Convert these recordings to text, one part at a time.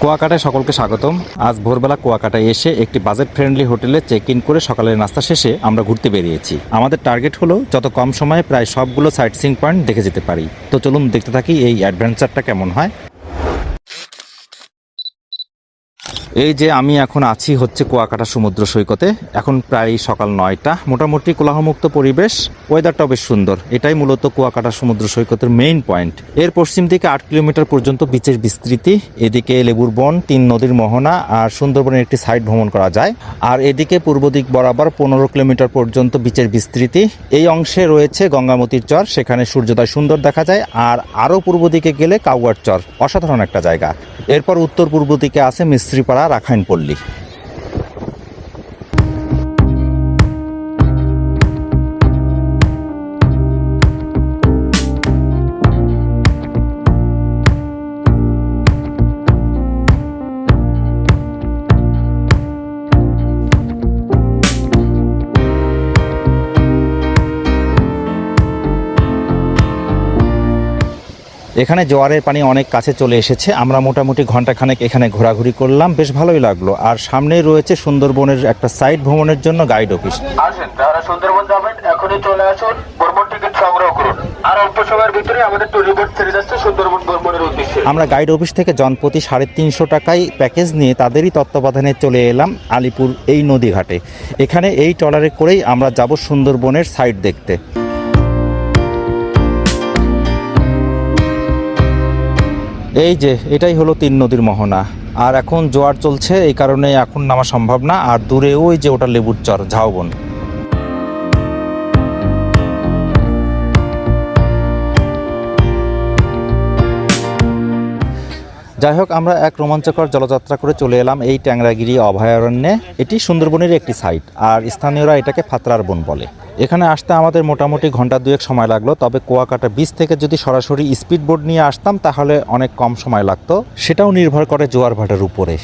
কুয়াকাটায় সকলকে স্বাগতম। আজ ভোরবেলা কুয়াকাটায় এসে একটি বাজেট ফ্রেন্ডলি হোটেলে চেক ইন করে সকালের নাস্তা শেষে আমরা ঘুরতে বেরিয়েছি। আমাদের টার্গেট হলো যত কম সময়ে প্রায় সবগুলো সাইট সিইং পয়েন্ট দেখে যেতে পারি। তো চলুন দেখতে থাকি এই অ্যাডভেঞ্চারটা কেমন হয়। এই যে আমি এখন আছি হচ্ছে কুয়াকাটা সমুদ্র সৈকতে। এখন প্রায় সকাল 9টা, মোটামুটি কোলাহলমুক্ত পরিবেশ, ওয়েদারটাও বেশ সুন্দর। এটাই মূলত কুয়াকাটা সমুদ্র সৈকতের মেইন পয়েন্ট। এর পশ্চিম দিকে 8 কিলোমিটার পর্যন্ত বিচের বিস্তৃতি, এদিকে লেবুর বন, 3 নদীর মোহনা আর সুন্দরবনের একটি সাইড ভ্রমণ করা যায়। আর এদিকে পূর্ব দিক বরাবর 15 কিলোমিটার পর্যন্ত বিচের বিস্তৃতি। এই অংশে রয়েছে গঙ্গামতির চর, সেখানে সূর্যোদয় সুন্দর দেখা যায়। আর আরও পূর্ব দিকে গেলে কাউয়ার চর, অসাধারণ একটা জায়গা। এরপর উত্তর পূর্ব দিকে আছে মিস্ত্রিপাড়া, রাখাইন পল্লী। এখানে জোয়ারের পানি অনেক কাছে চলে এসেছে। আমরা মোটামুটি ঘন্টাখানেক এখানে ঘোরাঘুরি করলাম, বেশ ভালোই লাগলো। আর সামনেই রয়েছে সুন্দরবনের একটা সাইট ভ্রমণের জন্য গাইড অফিস। আসেন, যারা সুন্দরবন যাবেন এখনই চলে আসুন, ভ্রমণ টিকিট সংগ্রহ করুন। আর অল্প সময়ের ভিতরে আমাদের ট্যুরিবোট ছেড়ে যাচ্ছে সুন্দরবন ভ্রমণের উদ্দেশ্যে। আমরা গাইড অফিস থেকে জনপ্রতি 350 টাকায় প্যাকেজ নিয়ে তাদেরই তত্ত্বাবধানে চলে এলাম আলিপুর এই নদীঘাটে। এখানে এই ট্রলারে করেই আমরা যাব সুন্দরবনের সাইট দেখতে। এই যে এটাই হলো 3 নদীর মোহনা। আর এখন জোয়ার চলছে, এই কারণে এখন নামা সম্ভব না। আর দূরে ওই যে ওটা লেবুর চর, ঝাউবন। যাই হোক, আমরা এক রোমাঞ্চকর জলযাত্রা করে চলে এলাম এই ট্যাংরাগিরি অভয়ারণ্যে। এটি সুন্দরবনের একটি সাইট, আর স্থানীয়রা এটাকে ফাতরার বন বলে। এখানে আসতে আমাদের মোটামুটি ঘন্টা 2 সময় লাগলো। তবে কুয়াকাটা বিচ থেকে যদি সরাসরি স্পিড বোট নিয়ে আসতাম তাহলে অনেক কম সময় লাগতো। সেটাও নির্ভর করে জোয়ার ভাটার উপরে।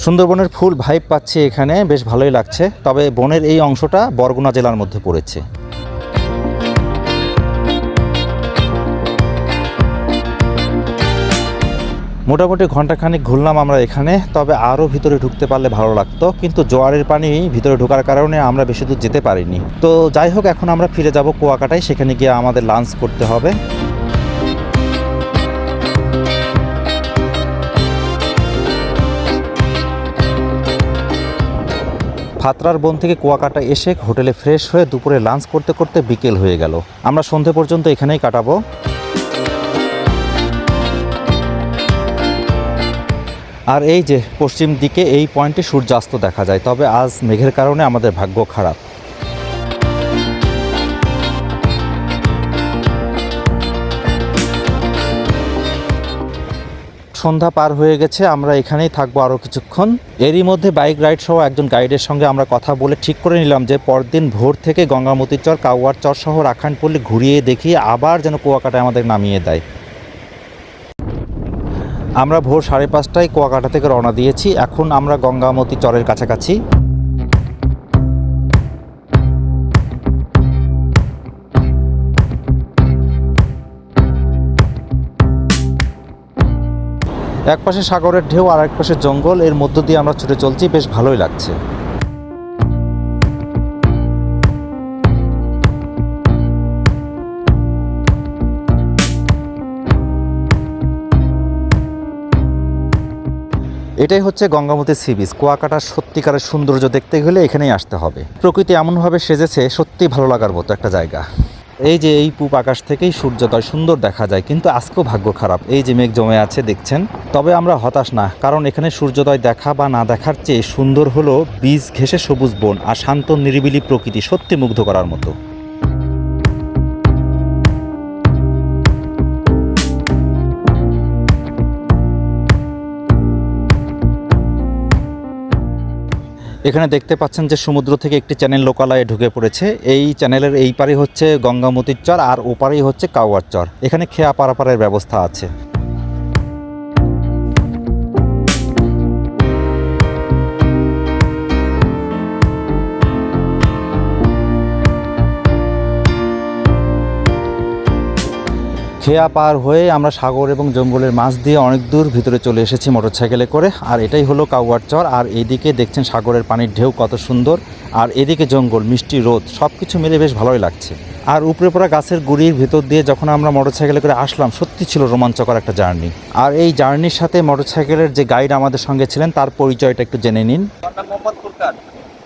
সুন্দরবনের ফুল ভাইব পাচ্ছি এখানে, বেশ ভালোই লাগছে। তবে বনের এই অংশটা বরগুনা জেলার মধ্যে পড়েছে। মোটামুটি ঘন্টাখানিক ঘুরলাম আমরা এখানে। তবে আরও ভিতরে ঢুকতে পারলে ভালো লাগতো, কিন্তু জোয়ারের পানি ভিতরে ঢোকার কারণে আমরা বেশি দূর যেতে পারিনি। তো যাই হোক, এখন আমরা ফিরে যাব কুয়াকাটায়। সেখানে গিয়ে আমাদের লাঞ্চ করতে হবে। ফাতরার বন থেকে কুয়াকাটা এসে হোটেলে ফ্রেশ হয়ে দুপুরে লাঞ্চ করতে করতে বিকেল হয়ে গেল। আমরা সন্ধে পর্যন্ত এখানেই কাটাবো। আর এই যে পশ্চিম দিকে এই পয়েন্টে সূর্যাস্ত দেখা যায়। তবে আজ মেঘের কারণে আমাদের ভাগ্য খারাপ। সন্ধ্যা পার হয়ে গেছে, আমরা এখানেই থাকবো আরও কিছুক্ষণ। এরই মধ্যে বাইক রাইড সহ একজন গাইডের সঙ্গে আমরা কথা বলে ঠিক করে নিলাম যে পরদিন ভোর থেকে গঙ্গামতির চর, কাউয়ার চর সহ রাখাইন পল্লী ঘুরিয়ে দেখিয়ে আবার যেন কুয়াকাটায় আমাদের নামিয়ে দেয়। আমরা ভোর 5:30টায় কুয়াকাটা থেকে রওনা দিয়েছি। এখন আমরা গঙ্গামতি চরের কাছাকাছি। একপাশে সাগরের ঢেউ আর এক পাশে জঙ্গল, এর মধ্য দিয়ে আমরা ছুটে চলছি, বেশ ভালোই লাগছে। এটাই হচ্ছে গঙ্গামতি সি বিচ। কুয়াকাটার সত্যিকারের সৌন্দর্য দেখতে গেলে এখানেই আসতে হবে। প্রকৃতি এমনভাবে সেজেছে, সত্যি ভালো লাগার মতো একটা জায়গা। এই যে এই পূব আকাশ থেকেই সূর্যোদয় সুন্দর দেখা যায়, কিন্তু আজকেও ভাগ্য খারাপ। এই যে মেঘ জমে আছে দেখছেন। তবে আমরা হতাশ না, কারণ এখানে সূর্যোদয় দেখা বা না দেখার চেয়ে সুন্দর হলো বীজ ঘেঁষে সবুজ বন আর শান্ত নিরিবিলি প্রকৃতি, সত্যি মুগ্ধ করার মতো। এখানে দেখতে পাচ্ছেন যে সমুদ্র থেকে একটি চ্যানেল লোকালয়ে ঢুকে পড়েছে। এই চ্যানেলের এই পারে হচ্ছে গঙ্গামতির চর আর ওপারেই হচ্ছে কাউয়ার চর। এখানে খেয়া পারাপারের ব্যবস্থা আছে। খেয়া পার হয়ে আমরা সাগর এবং জঙ্গলের মাছ দিয়ে অনেক দূর ভিতরে চলে এসেছি মোটরসাইকেলে করে। আর এটাই হলো কাউয়ার চর। আর এইদিকে দেখছেন সাগরের পানির ঢেউ কত সুন্দর, আর এদিকে জঙ্গল, মিষ্টি রোদ, সব কিছু মিলে বেশ ভালোই লাগছে। আর উপরে পড়া গাছের গুড়ির ভিতর দিয়ে যখন আমরা মোটরসাইকেলে করে আসলাম, সত্যি ছিল রোমাঞ্চকর একটা জার্নি। আর এই জার্নির সাথে মোটরসাইকেলের যে গাইড আমাদের সঙ্গে ছিলেন তার পরিচয়টা একটু জেনে নিন। আমার নাম মোহাম্মদ ফুরকান।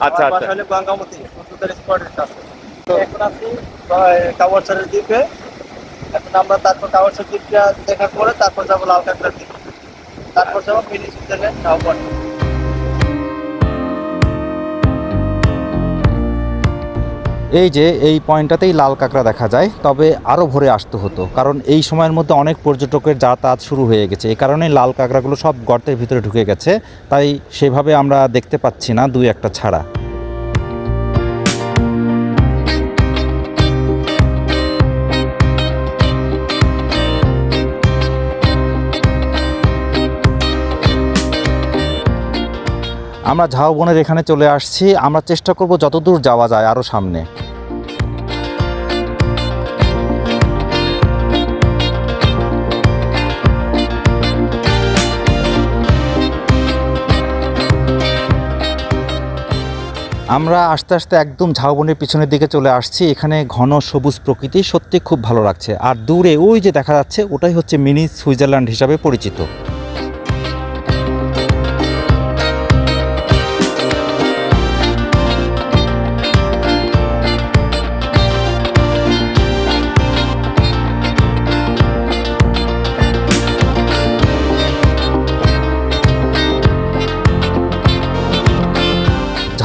আচ্ছা, আমার বাসা হলো গঙ্গামতি, সুন্দর স্পটের কাছে। তো এখন আছি কাওয়ারছড়ের দ্বীপে। এখন আমরা তারপর কাওয়ারছড় দ্বীপটা দেখা করে তারপর যাবো লাল কাঁকড়ার দ্বীপ, তারপর যাবো মিনি সুইজারল্যান্ড শাহবাগ। এই যে এই পয়েন্টটাতেই লাল কাঁকড়া দেখা যায়, তবে আরও ভোরে আসতে হতো, কারণ এই সময়ের মধ্যে অনেক পর্যটকের যাতায়াত শুরু হয়ে গেছে। এই কারণেই লাল কাঁকড়াগুলো সব গর্তের ভিতরে ঢুকে গেছে, তাই সেভাবে আমরা দেখতে পাচ্ছি না, দুই একটা ছাড়া। আমরা ঝাউবনের এখানে চলে আসছি। আমরা চেষ্টা করব যতদূর যাওয়া যায় আরও সামনে। আমরা আস্তে আস্তে একদম ঝাউবনের পিছনের দিকে চলে আসছি। এখানে ঘন সবুজ প্রকৃতি, সত্যি খুব ভালো লাগছে। আর দূরে ওই যে দেখা যাচ্ছে, ওটাই হচ্ছে মিনি সুইজারল্যান্ড হিসাবে পরিচিত।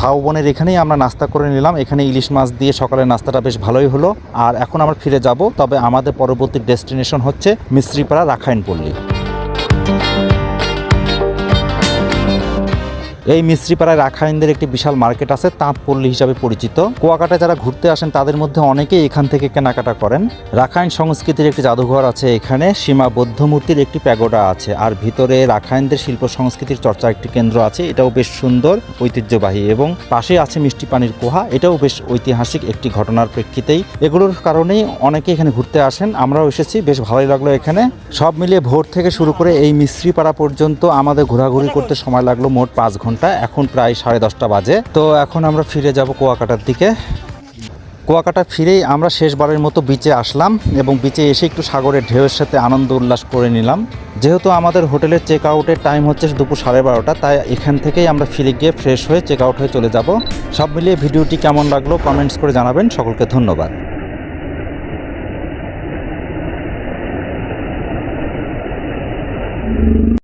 ঝাউবনের এখানেই আমরা নাস্তা করে নিলাম। এখানে ইলিশ মাছ দিয়ে সকালের নাস্তাটা বেশ ভালোই হলো। আর এখন আমরা ফিরে যাব, তবে আমাদের পরবর্তী ডেস্টিনেশন হচ্ছে মিস্ত্রিপাড়া রাখাইনপল্লী। এই মিস্ত্রিপাড়ায় রাখাইনদের একটি বিশাল মার্কেট আছে, তাঁতপল্লী হিসাবে পরিচিত। কুয়াকাটায় যারা ঘুরতে আসেন তাদের মধ্যে অনেকেই এখান থেকে কেনাকাটা করেন। রাখাইন সংস্কৃতির একটি জাদুঘর আছে এখানে, সীমা বৌদ্ধ মূর্তির একটি প্যাগোডা আছে, আর ভিতরে রাখাইনদের শিল্প সংস্কৃতির চর্চার একটি কেন্দ্র আছে, এটাও বেশ সুন্দর, ঐতিহ্যবাহী। এবং পাশে আছে মিষ্টি পানির কুয়া, এটাও বেশ ঐতিহাসিক একটি ঘটনার প্রেক্ষিতেই। এগুলোর কারণেই অনেকে এখানে ঘুরতে আসেন, আমরাও এসেছি, বেশ ভালোই লাগলো এখানে। সব মিলিয়ে ভোর থেকে শুরু করে এই মিস্ত্রিপাড়া পর্যন্ত আমাদের ঘোরাঘুরি করতে সময় লাগলো মোট 5 ঘন্টা। এখন প্রায় 10:30 বাজে। তো এখন আমরা ফিরে যাব কুয়াকাটার দিকে। কুয়াকাটা ফিরেই আমরা শেষবারের মতো বিচে আসলাম, এবং বিচে এসে একটু সাগরের ঢেউয়ের সাথে আনন্দ উল্লাস করে নিলাম। যেহেতু আমাদের হোটেলের চেক আউটের টাইম হচ্ছে দুপুর 12:30, তাই এখান থেকেই আমরা ফিরে গিয়ে ফ্রেশ হয়ে চেক আউট হয়ে চলে যাব। সব মিলিয়ে ভিডিওটি কেমন লাগলো কমেন্টস করে জানাবেন। সকলকে ধন্যবাদ।